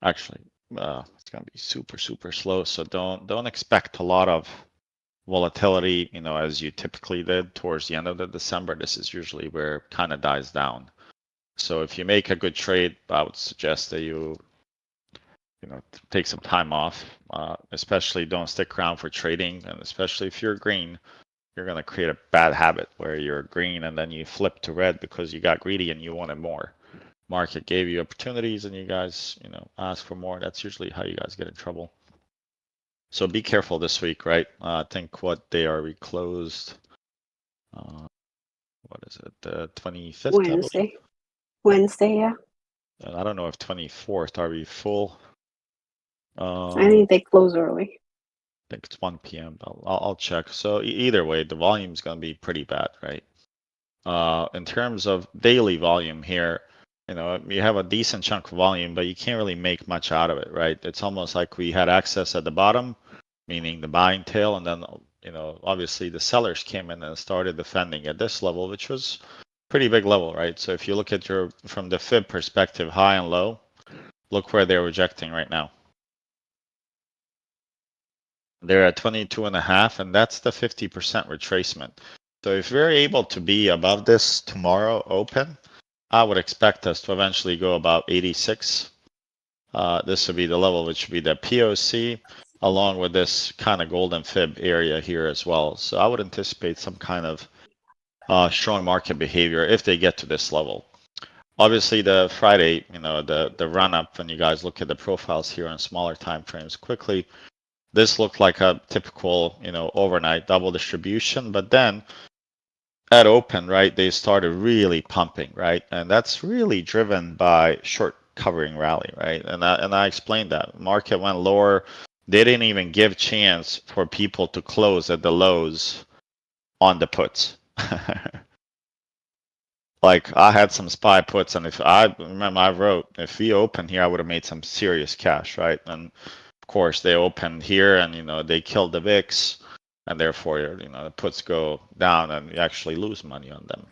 Actually, it's gonna be super, super slow. So don't expect a lot of volatility, as you typically did towards the end of the December. This is usually where it kind of dies down. So if you make a good trade, I would suggest that you take some time off. Especially don't stick around for trading, and especially if you're green, you're gonna create a bad habit where you're green and then you flip to red because you got greedy and you wanted more. Market gave you opportunities and you guys, ask for more. That's usually how you guys get in trouble. So be careful this week, right? I think what day are we closed? What is it? The 25th, I believe. Wednesday, yeah. And I don't know if 24th are we full. I think they close early. I think it's 1 p.m. I'll check. So either way, the volume's gonna be pretty bad, right? In terms of daily volume here, you have a decent chunk of volume, but you can't really make much out of it, right? It's almost like we had access at the bottom, meaning the buying tail, and then obviously the sellers came in and started defending at this level, which was pretty big level, right? So if you look at from the fib perspective, high and low, look where they're rejecting right now. They're at 22.5, and that's the 50% retracement. So if we're able to be above this tomorrow open, I would expect us to eventually go about 86. This would be the level which would be the POC, along with this kind of golden fib area here as well. So I would anticipate some kind of strong market behavior if they get to this level. Obviously, the Friday, the run up, when you guys look at the profiles here on smaller time frames quickly, this looked like a typical, overnight double distribution, but then at open, right, they started really pumping, right? And that's really driven by short covering rally, right? And I explained that. Market went lower. They didn't even give chance for people to close at the lows on the puts. Like I had some SPY puts, and if I remember, I wrote, if we open here, I would have made some serious cash, right? And of course, they opened here, and they killed the VIX, and therefore, the puts go down, and you actually lose money on them,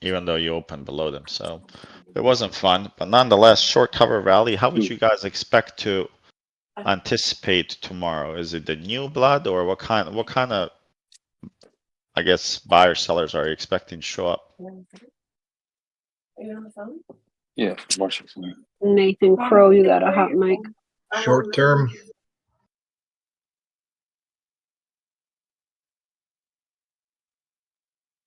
even though you open below them. So it wasn't fun, but nonetheless, short cover rally. How would you guys expect to anticipate tomorrow? Is it the new blood, or what kind of, I guess, buyers sellers are you expecting to show up? Are you on the phone? Yeah, Washington. Nathan Crow, you got a hot mic. Short term.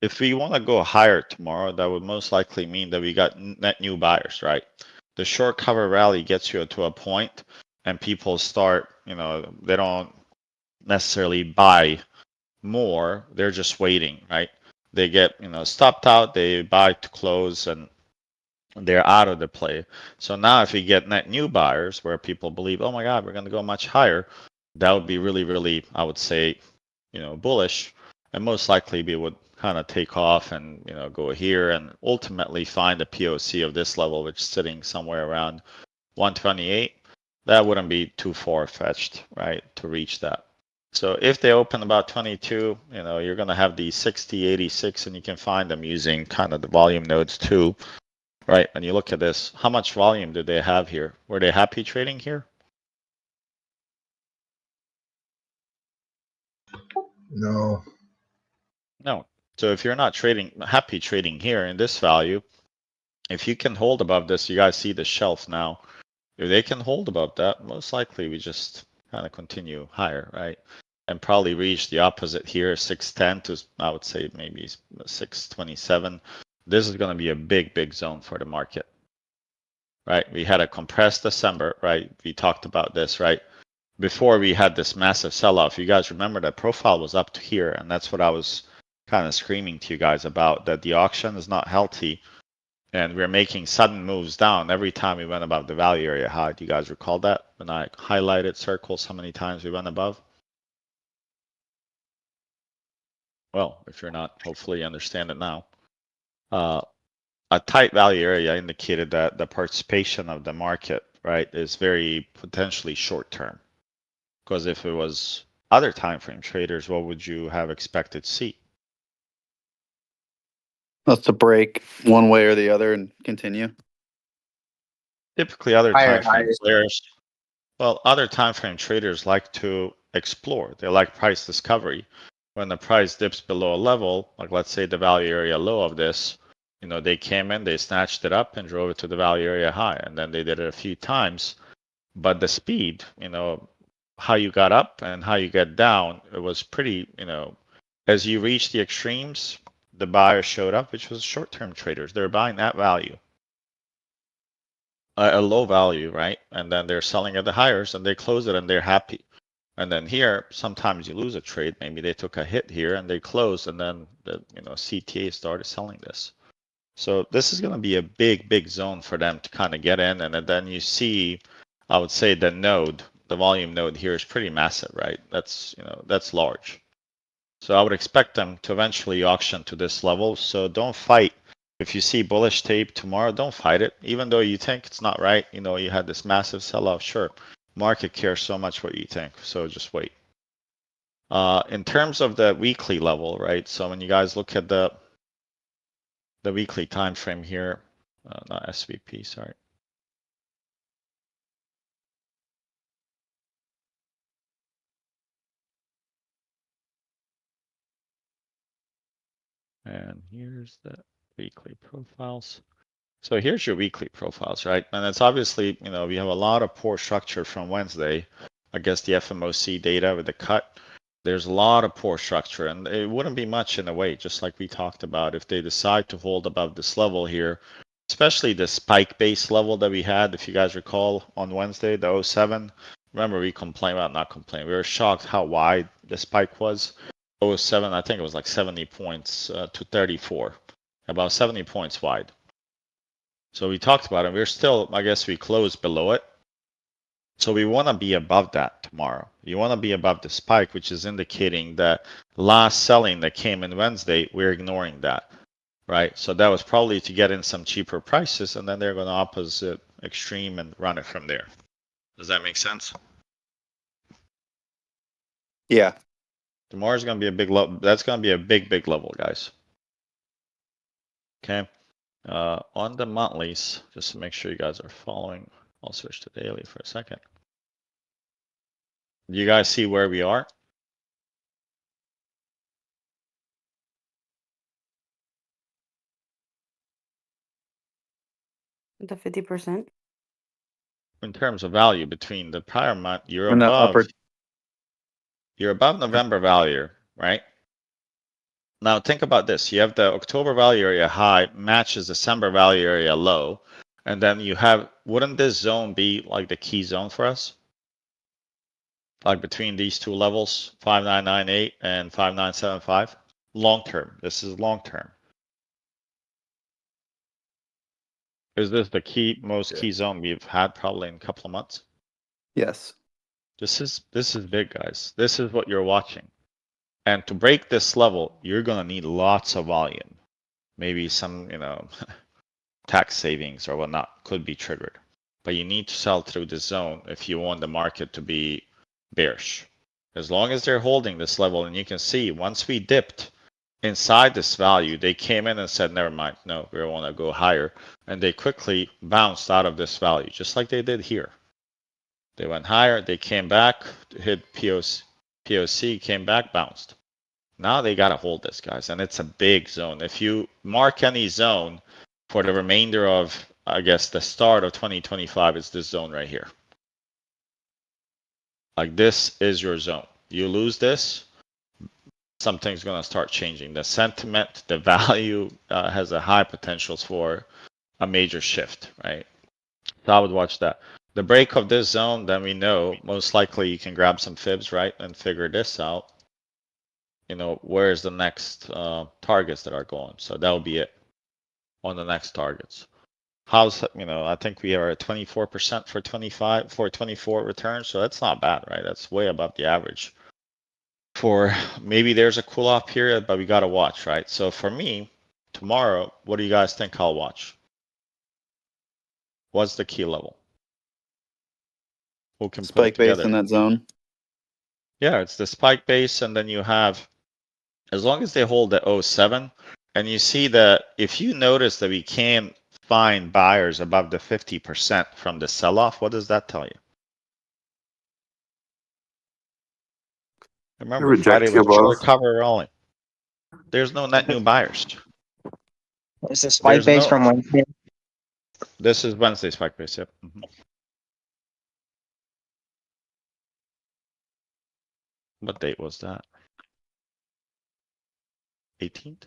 If we want to go higher tomorrow, that would most likely mean that we got net new buyers, right? The short cover rally gets you to a point, and people start, they don't necessarily buy more, they're just waiting, right? They get, stopped out, they buy to close, and they're out of the play. So now if you get net new buyers where people believe, oh my God, we're going to go much higher, that would be really, really, I would say, bullish. And most likely we would kind of take off and, go here and ultimately find a POC of this level, which is sitting somewhere around 128. That wouldn't be too far-fetched, right, to reach that. So if they open about 22, you're going to have the 60, 86, and you can find them using kind of the volume nodes too. Right, when you look at this, how much volume did they have here? Were they happy trading here? No. No. So if you're not happy trading here in this value, if you can hold above this, you guys see the shelf now. If they can hold above that, most likely we just kind of continue higher, right? And probably reach the opposite here, 610 to, I would say, maybe 627. This is going to be a big, big zone for the market. Right? We had a compressed December, right? We talked about this, right? Before we had this massive sell-off, you guys remember that profile was up to here, and that's what I was kind of screaming to you guys about, that the auction is not healthy, and we're making sudden moves down every time we went above the value area high. Do you guys recall that? When I highlighted circles, how many times we went above? Well, if you're not, hopefully you understand it now. A tight value area indicated that the participation of the market, right, is very potentially short term. Because if it was other time frame traders, what would you have expected to see? Us to break one way or the other and continue. Typically, other Higher time frame highs. players, well, other time frame traders like to explore. They like price discovery. When the price dips below a level, like let's say the value area low of this, you know, they came in, they snatched it up and drove it to the value area high, and then they did it a few times. But the speed, you know, how you got up and how you get down, it was pretty, you know, as you reach the extremes, the buyers showed up, which was short-term traders. They're buying that value, a low value, right? And then they're selling at the highers and they close it and they're happy. And then here, sometimes you lose a trade. Maybe they took a hit here and they closed, and then the CTA started selling this. So this is going to be a big zone for them to kind of get in, and then you see, I would say the node, the volume node here is pretty massive, right? That's that's large. So I would expect them to eventually auction to this level. So don't fight. If you see bullish tape tomorrow, don't fight it. Even though you think it's not right, you had this massive sell-off, sure. Market cares so much what you think, so just wait. In terms of the weekly level, right? So when you guys look at the weekly time frame here, not SVP, sorry. And here's the weekly profiles. So here's your weekly profiles, right? And it's obviously, we have a lot of poor structure from Wednesday. I guess the FMOC data with the cut, there's a lot of poor structure, and it wouldn't be much in a way, just like we talked about, if they decide to hold above this level here, especially the spike base level that we had, if you guys recall on Wednesday, the 07. Remember, we complained about not complaining. We were shocked how wide the spike was. 07, I think it was like 70 points to 34, about 70 points wide. So we talked about it. We're still, I guess we closed below it. So we want to be above that tomorrow. You want to be above the spike, which is indicating that last selling that came in Wednesday, we're ignoring that, right? So that was probably to get in some cheaper prices, and then they're going to opposite extreme and run it from there. Does that make sense? Yeah. Tomorrow's going to be a big level. That's going to be a big level, guys. Okay. On the monthlies, just to make sure you guys are following, I'll switch to daily for a second. Do you guys see where we are? The 50%. In terms of value between the prior month, you're In the above. upper- You're above November value, right? Now think about this. You have the October value area high matches December value area low. And then you have, wouldn't this zone be like the key zone for us? Like between these two levels, 5998 and 5975? Long term. This is long term. Is this the most key zone we've had probably in a couple of months? Yes. This is big, guys. This is what you're watching. And to break this level, you're gonna need lots of volume. Maybe some, tax savings or whatnot could be triggered. But you need to sell through the zone if you want the market to be bearish. As long as they're holding this level, and you can see once we dipped inside this value, they came in and said, never mind, no, we want to go higher. And they quickly bounced out of this value, just like they did here. They went higher, they came back, hit POC, came back, bounced. Now they got to hold this, guys, and it's a big zone. If you mark any zone for the remainder of, I guess, the start of 2025, it's this zone right here. Like this is your zone. You lose this, something's going to start changing. The sentiment, the value has a high potential for a major shift, right? So I would watch that. The break of this zone, then we know most likely you can grab some fibs, right, and figure this out. Where's the next targets that are going? So that'll be it on the next targets. How's, I think we are at 24% for 24 returns. So that's not bad, right? That's way above the average. For maybe there's a cool off period, but we got to watch, right? So for me, tomorrow, what do you guys think I'll watch? What's the key level? Who can Spike base in that zone? Yeah, it's the spike base, and then you have, as long as they hold the 07, and you see that if you notice that we came find buyers above the 50% from the sell-off, what does that tell you? Remember, Friday was short cover only. There's no net new buyers. Is the spike base from Wednesday? This is Wednesday spike base, yep. What date was that? 18th?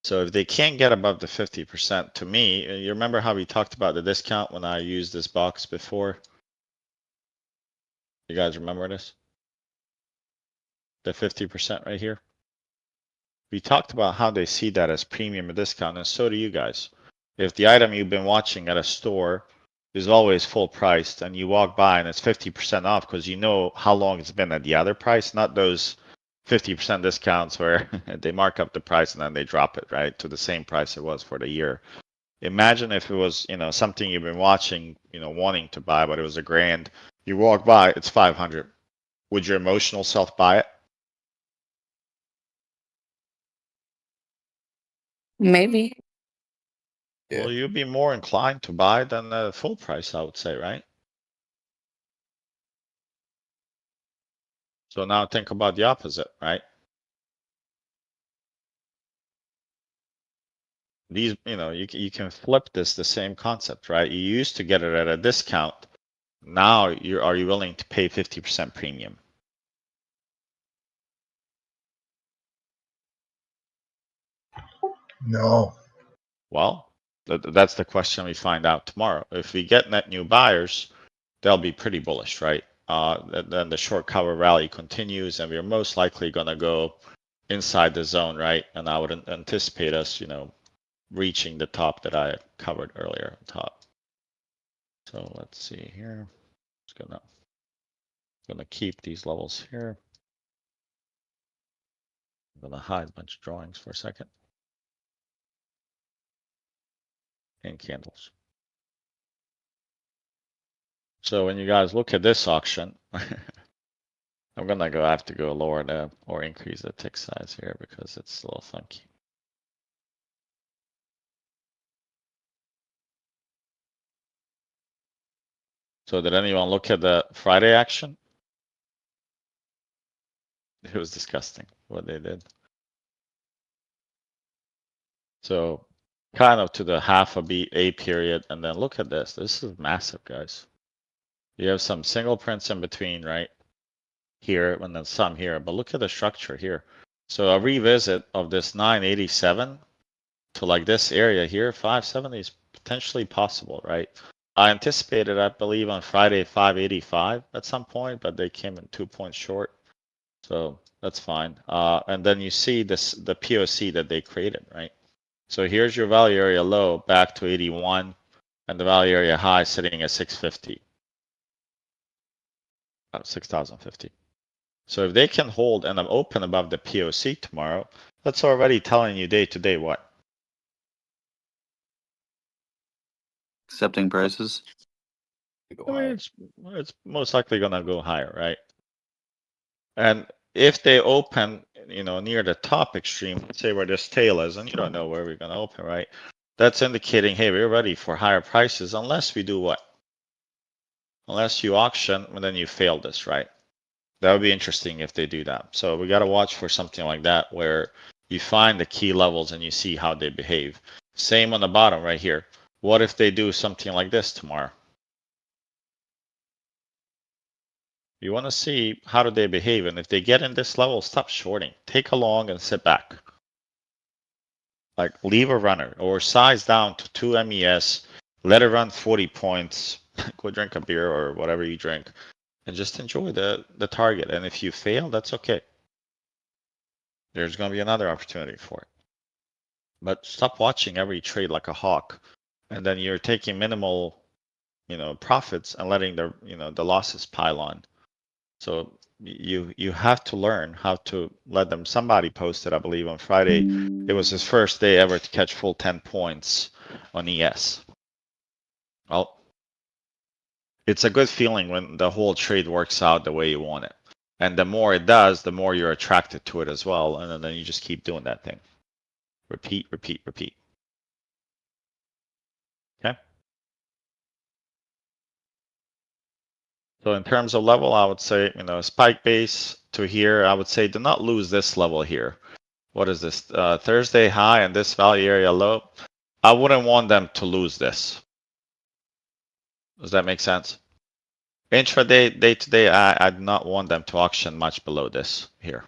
So if they can't get above the 50%, to me, you remember how we talked about the discount when I used this box before? You guys remember this? The 50% right here? We talked about how they see that as premium or discount, and so do you guys. If the item you've been watching at a store is always full priced and you walk by and it's 50% off because you know how long it's been at the other price, not those 50% discounts where they mark up the price and then they drop it, right, to the same price it was for the year. Imagine if it was, something you've been watching, wanting to buy, but it was $1,000. You walk by, it's 500. Would your emotional self buy it? Maybe. Well, you'd be more inclined to buy than the full price, I would say, right? So now think about the opposite, right? These, you can flip this, the same concept, right? You used to get it at a discount. Now are you willing to pay 50% premium? No. Well, that's the question we find out tomorrow. If we get net new buyers, they'll be pretty bullish, right? Then the short cover rally continues and we're most likely going to go inside the zone, right? And I would anticipate us, reaching the top that I covered earlier on top. So let's see here. Just gonna keep these levels here. I'm gonna hide a bunch of drawings for a second. And candles. So when you guys look at this auction, I'm gonna have to go lower or increase the tick size here because it's a little funky. So did anyone look at the Friday action? It was disgusting what they did. So kind of to the half a period, and then look at this. This is massive, guys. You have some single prints in between, right? Here, and then some here, but look at the structure here. So a revisit of this 987 to like this area here, 570 is potentially possible, right? I anticipated, I believe, on Friday 585 at some point, but they came in 2 points short. So that's fine. And then you see the POC that they created, right? So here's your value area low back to 81 and the value area high sitting at 650. 6,050. So if they can hold and I'm open above the POC tomorrow, that's already telling you day to day what? Accepting prices. I mean, it's most likely gonna go higher, right? And if they open, near the top extreme, let's say where this tail is, and you don't know where we're gonna open, right? That's indicating, hey, we're ready for higher prices, unless we do what? Unless you auction and then you fail this, right? That would be interesting if they do that. So we got to watch for something like that where you find the key levels and you see how they behave. Same on the bottom right here. What if they do something like this tomorrow? You want to see how do they behave, and if they get in this level, stop shorting. Take a long and sit back. Like leave a runner or size down to 2 MES, let it run 40 points, go drink a beer or whatever you drink, and just enjoy the target. And if you fail, that's okay. There's going to be another opportunity for it. But stop watching every trade like a hawk, and then you're taking minimal, profits and letting the losses pile on. So you have to learn how to let them. Somebody posted, I believe, on Friday. It was his first day ever to catch full 10 points on ES. Well, it's a good feeling when the whole trade works out the way you want it. And the more it does, the more you're attracted to it as well. And then you just keep doing that thing. Repeat, repeat, repeat. Okay. So in terms of level, I would say, spike base to here, I would say do not lose this level here. What is this? Thursday high and this value area low. I wouldn't want them to lose this. Does that make sense? Intraday, day to day, I do not want them to auction much below this here.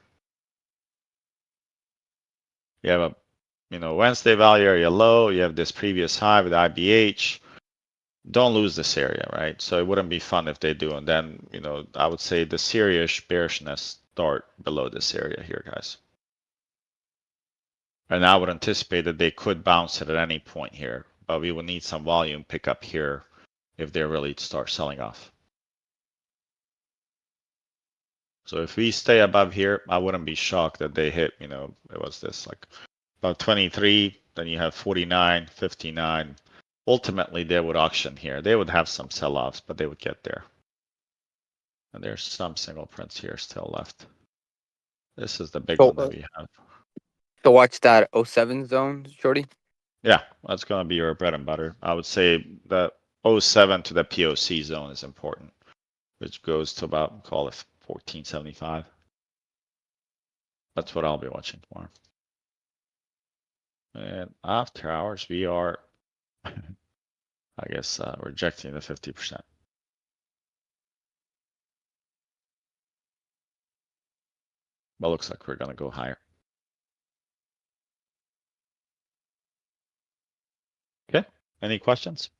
You have a, Wednesday value area low. You have this previous high with IBH. Don't lose this area, right? So it wouldn't be fun if they do. And then, I would say the serious bearishness start below this area here, guys. And I would anticipate that they could bounce it at any point here, but we would need some volume pick up here if they really start selling off. So if we stay above here, I wouldn't be shocked that they hit, it was this like about 23, then you have 49, 59. Ultimately, they would auction here. They would have some sell-offs, but they would get there. And there's some single prints here still left. This is the big one that we have. To watch that 07 zone, Shorty? Yeah, that's going to be your bread and butter. I would say the 07 to the POC zone is important, which goes to about, call it 1475. That's what I'll be watching tomorrow. And after hours, we are, I guess, rejecting the 50%. But looks like we're going to go higher. Okay, any questions?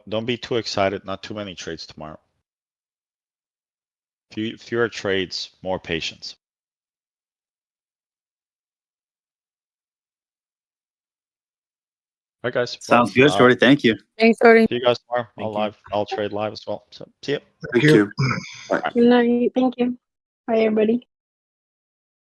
Don't be too excited. Not too many trades tomorrow. Fewer trades, more patience. All right, guys. Sounds good, Shorty. Thank you. Thanks, Shorty. See you guys tomorrow. Thank you. I'll trade live as well. So see you. Thank you. Good night. Thank you. Bye, everybody.